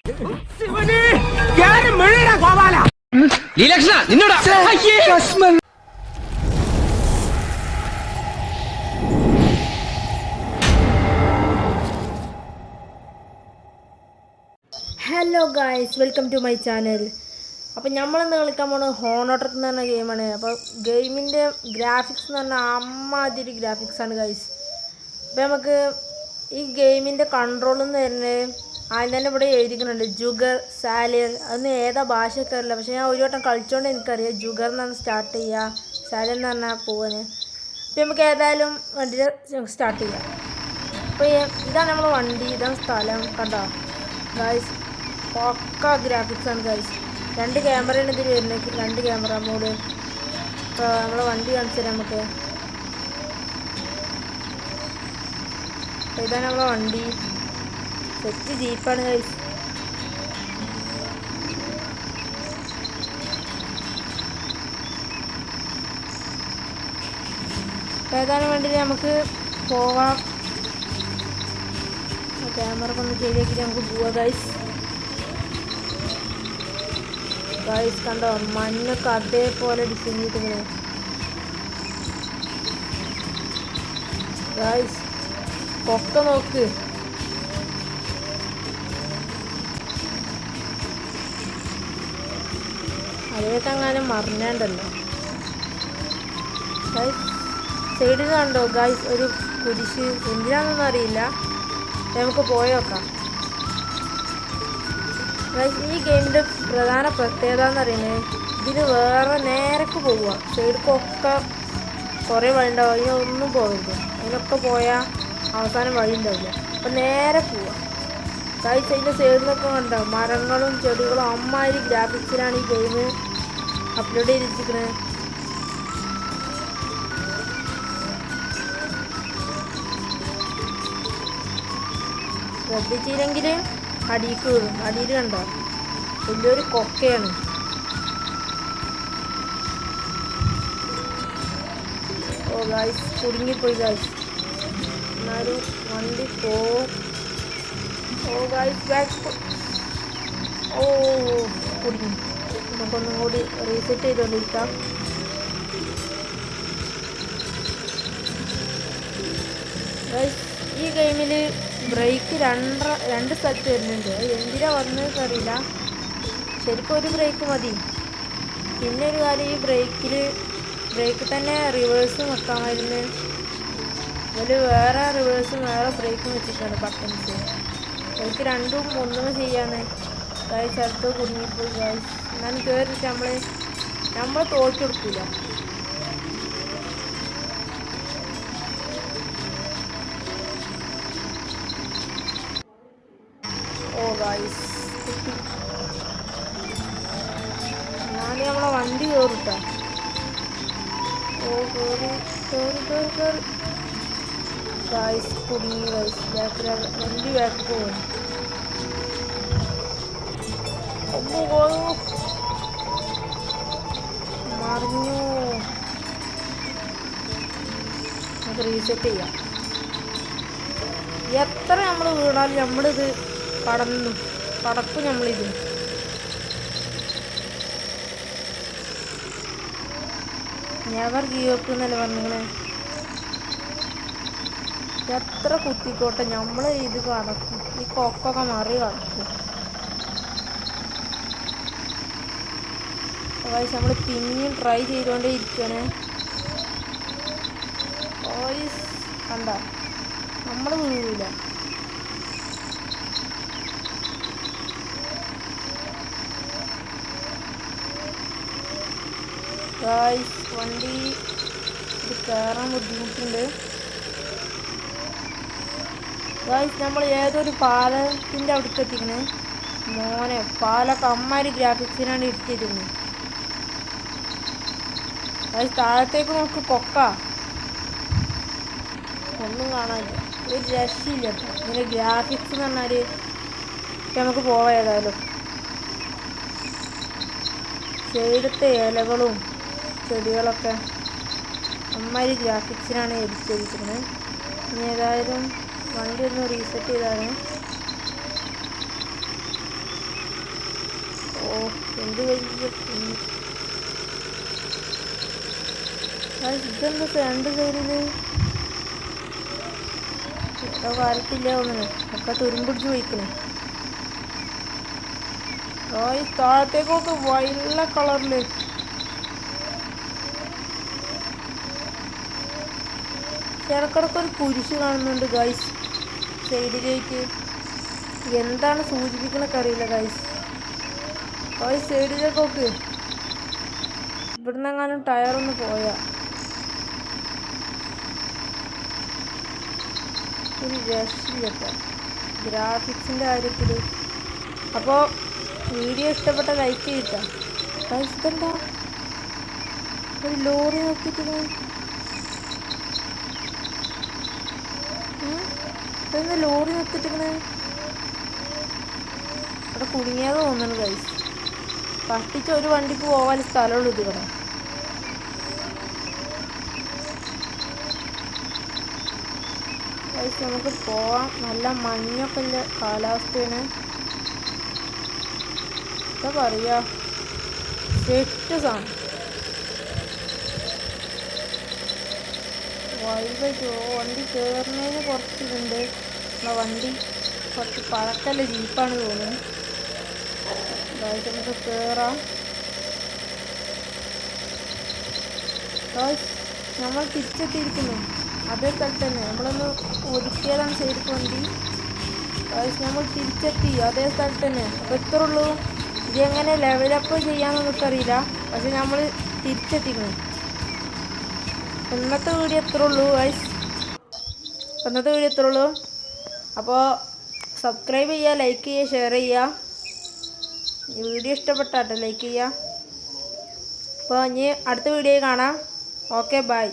Hello guys, welcome to my channel. അപ്പോൾ നമ്മളിന്ന് കളിക്കാൻ പോകുന്നത് ഹോണോട്ടർ എന്ന് പറഞ്ഞ ഗെയിമാണ്. അപ്പോൾ ഗെയിമിൻ്റെ ഗ്രാഫിക്സ് എന്ന് പറഞ്ഞാൽ അമ്മാതിരി ഗ്രാഫിക്സാണ് ഗായ്സ്. അപ്പോൾ നമുക്ക് ഈ ഗെയിമിൻ്റെ കൺട്രോൾ എന്ന് വരുന്നത് ആദ്യം തന്നെ ഇവിടെ എഴുതിക്കുന്നുണ്ട് ജുഗർ, സാലിയർ. അതൊന്നും ഏതാ ഭാഷയൊക്കെ അറിയില്ല, പക്ഷേ ഞാൻ ഒരു വട്ടം കളിച്ചുകൊണ്ട് എനിക്കറിയാം. ജുഗർ എന്നാണ് സ്റ്റാർട്ട് ചെയ്യുക, സാലിയർ എന്ന് പറഞ്ഞാൽ പോവാന്. അപ്പോൾ നമുക്ക് ഏതായാലും വണ്ടി സ്റ്റാർട്ട് ചെയ്യാം. അപ്പോൾ ഇതാണ് നമ്മളെ വണ്ടി, ഇതാണ് സ്ഥലം. കണ്ടോ ഗായ്സ്, പക്ക ഗ്രാഫിക്സ് ആണ് ഗൈസ്. 2 ക്യാമറയാണ് ഇതിൽ വരുന്നത്, 2 ക്യാമറ മോഡ്. ഇപ്പോൾ നമ്മളെ വണ്ടി കാണിച്ചു തരാം നമുക്ക്. അപ്പോൾ ഇതാണ് നമ്മളെ വണ്ടി, സെറ്റ് ജീപ്പാണ് ഗൈസ്. അപ്പോൾ ഏതാനും വേണ്ടി നമുക്ക് പോവാം. ക്യാമറ ഒന്ന് ശരിയാക്കിയിട്ട് നമുക്ക് പോവാം ഗൈസ്. ഗൈസ് കണ്ടോ, മഞ്ഞൊക്കെ അതേപോലെ ഡിസൈൻ ചെയ്തിങ്ങനെ. ഗൈസ് കൊക്ക നോക്ക്, അതേക്ക് അങ്ങനെ മറിഞ്ഞാണ്ടല്ലോ ഗൈസ്. സൈഡിൽ കണ്ടോ ഗൈസ് ഒരു കുരിശ്, എന്തിനാണെന്നൊന്നും അറിയില്ല. നമുക്ക് പോയോക്കാം ഗൈസ്. ഈ ഗെയിമിൻ്റെ പ്രധാന പ്രത്യേകത എന്ന് പറയുന്നത് ഇതിന് വേറെ നേരക്ക് പോവുക. സൈഡിക്കൊക്കെ കുറേ വഴി ഉണ്ടാവും, അതിനൊന്നും പോകരുത്. അതിനൊക്കെ പോയാൽ അവസാനം വഴി ഉണ്ടാവില്ല. അപ്പം നേരെ പോവുക ഗൈസ്. അതിൻ്റെ സൈഡിലൊക്കെ കണ്ടോ മരങ്ങളും ചെടികളും അമ്മാതിരി ഗ്രാഫിക്സിലാണ് ഈ ഗെയിം അപ്ലോഡ് ചെയ്തിരിക്കുന്നത്. ശ്രദ്ധിച്ചില്ലെങ്കിൽ അടിക്ക് വീഴും. അടിയിൽ കണ്ടോ വലിയൊരു കൊക്കയാണ്. ഓ ഗായ്സ്, കുടുങ്ങിപ്പോയി ഗായ്സ്. എന്നാലും വണ്ടി പോവും. ഓ ഗായ്സ്, ബാക്ക്. ഓ കുടുങ്ങി. നമുക്കൊന്നും കൂടി റീസെറ്റ് ചെയ്തുകൊണ്ടിരിക്കാം. ഗായ്സ്, ഈ ഗെയിമിൽ ബ്രേക്ക് രണ്ട് സ്ഥലത്ത് വരുന്നുണ്ട്. അത് എന്തിനാ വന്നതെന്ന് അറിയില്ല. ശരിക്കും ഒരു ബ്രേക്ക് മതി. പിന്നെ ഒരു കാര്യം, ഈ ബ്രേക്ക് തന്നെ റിവേഴ്സും വെക്കാമായിരുന്നു. അതിൽ വേറെ റിവേഴ്സും വേറെ ബ്രേക്കും വെച്ചിട്ടുണ്ട് ബട്ടൺസ്. ബ്രേക്ക് രണ്ടും ഒന്നും ചെയ്യാന്ന് ഗായ്സ്. അടുത്ത് കുടുങ്ങിപ്പോയി ഗായ്സ്. എന്നാലും കയറിയിട്ട് നമ്മൾ തോറ്റു കൊടുക്കില്ല. ഓ ഗായ്സ്, കുട്ടി. എന്നാലും നമ്മളെ വണ്ടി കയറിട്ടാ. ഓ കയറി ഗായ്സ്, കുടുങ്ങി ഗായ്സ്. വണ്ടി ബാക്ക് പോകും. മറിഞ്ഞു. നമുക്ക് റീസെറ്റ് ചെയ്യാം. എത്ര നമ്മൾ വീണാലും നമ്മളിത് കടക്കും. നമ്മളിത് നെവർ ഗീവ് അപ്പ് എന്നല്ലേ പറഞ്ഞിങ്ങനെ. എത്ര കുത്തിക്കോട്ടെ നമ്മൾ ഇത് കടക്കും. ഈ കൊക്കൊക്കെ മറി കടക്കും. ഗായ്സ്, നമ്മൾ പിന്നെയും ട്രൈ ചെയ്തുകൊണ്ടേ ഇരിക്കുകയാണ്. ഗായ്സ് കണ്ട, നമ്മൾ വീഴില്ല. ഗായ്സ്, വണ്ടി ഇത് കയറാൻ ബുദ്ധിമുട്ടുണ്ട് ഗായ്സ്. നമ്മൾ ഏതൊരു പാലത്തിൻ്റെ അവിടേക്ക് എത്തിക്കണേ മോനെ. പാലൊക്കെ അമ്മാതിരി ഗ്രാഫിക്സിനാണ് ഇട്ടിരുന്നത് ഗായ്സ്. താഴത്തേക്ക് നോക്ക്, കൊക്ക ഒന്നും കാണാനില്ല, ഒരു രക്ഷയില്ല കേട്ടോ. ഇങ്ങനെ ഗ്രാഫിക്സ് എന്ന് പറഞ്ഞാൽ നമുക്ക് പോവാം. ഏതായാലും സൈഡത്തെ ഇലകളും ചെടികളൊക്കെ അമ്മാതിരി ഗ്രാഫിക്സിനാണ് എഡിറ്റ് ചെയ്തിരിക്കുന്നത്. ഇനി ഏതായാലും വണ്ടി ഒന്ന് റീസെറ്റ് ചെയ്താണ്. എന്ത് വലിയ ഇതെന്താ രണ്ട് സൈഡില് ഏതോ കാര്യത്തില്ല തോന്നണേ ഒക്കെ തുരുമ്പിടിച്ച് പോയിക്കണേ. ഈ താഴത്തേക്കൊക്കെ വെള്ള കളറില് ഇടക്കിടക്കൊരു കുരിശ് കാണുന്നുണ്ട് ഗൈസ് സൈഡിലേക്ക്. എന്താണ് സൂചിപ്പിക്കണൊക്കെ അറിയില്ല ഗൈസ്. സൈഡിലേക്കൊക്കെ ഇവിടുന്ന് എങ്ങാനും ടയറൊന്ന് പോയാ ഒരു രക്ഷയില്ല കേട്ടോ ഗ്രാഫിക്സിൻ്റെ കാര്യത്തിൽ. അപ്പോൾ വീഡിയോ ഇഷ്ടപ്പെട്ട ലൈക്ക് ചെയ്തിട്ടാ ഗൈസ്. ഇതെന്താ ഒരു ലോറി നിർത്തിയിട്ട് ഇതെന്താ ലോറി നിർത്തിയിട്ടിരിക്കണേ? ഇവിടെ കുടുങ്ങിയത് തോന്നുന്നു ഗൈസ്. കഷ്ടിച്ച് ഒരു വണ്ടിക്ക് പോകാൻ സ്ഥലമുള്ളൂ ഇത് ഇവിടെ. ഗൈസ് നമുക്ക് പോവാം. നല്ല മഞ്ഞൊക്കെ ഉള്ള കാലാവസ്ഥയാണ്. എന്താ പറയുക സെറ്റ് സാധനം വൈബായിട്ട്. വണ്ടി കയറുന്നതിന് കുറച്ച് ഇതുണ്ട്. വണ്ടി കുറച്ച് പഴക്കല്ല ജീപ്പാണ് തോന്നുന്നത്. ഗൈസ് നമുക്ക് കയറാം. ഗൈസ് നമ്മൾ തിരിച്ചെത്തിയിരിക്കുന്നു അതേ സ്ഥലത്ത് തന്നെ. നമ്മളൊന്ന് ഒതുക്കിയതാണ് സൈഡിൽ വണ്ടി. ഗൈസ് നമ്മൾ തിരിച്ചെത്തി അതേ സ്ഥലത്ത് തന്നെ. അപ്പോൾ ഇത്രേ ഉള്ളൂ. ഇതെങ്ങനെ ലെവലപ്പ് ചെയ്യാമെന്ന് നമുക്കറിയില്ല, പക്ഷെ നമ്മൾ തിരിച്ചെത്തിക്കണം. ഇന്നത്തെ വീഡിയോ എത്രേ ഉള്ളൂ ഗൈസ്. ഇന്നത്തെ വീഡിയോ എത്രേ ഉള്ളൂ. അപ്പോൾ സബ്സ്ക്രൈബ് ചെയ്യുക, ലൈക്ക് ചെയ്യുക, ഷെയർ ചെയ്യുക. ഈ വീഡിയോ ഇഷ്ടപ്പെട്ടാട്ടോ ലൈക്ക് ചെയ്യുക. അപ്പോൾ ഇനി അടുത്ത വീഡിയോയിൽ കാണാം. Okay bye.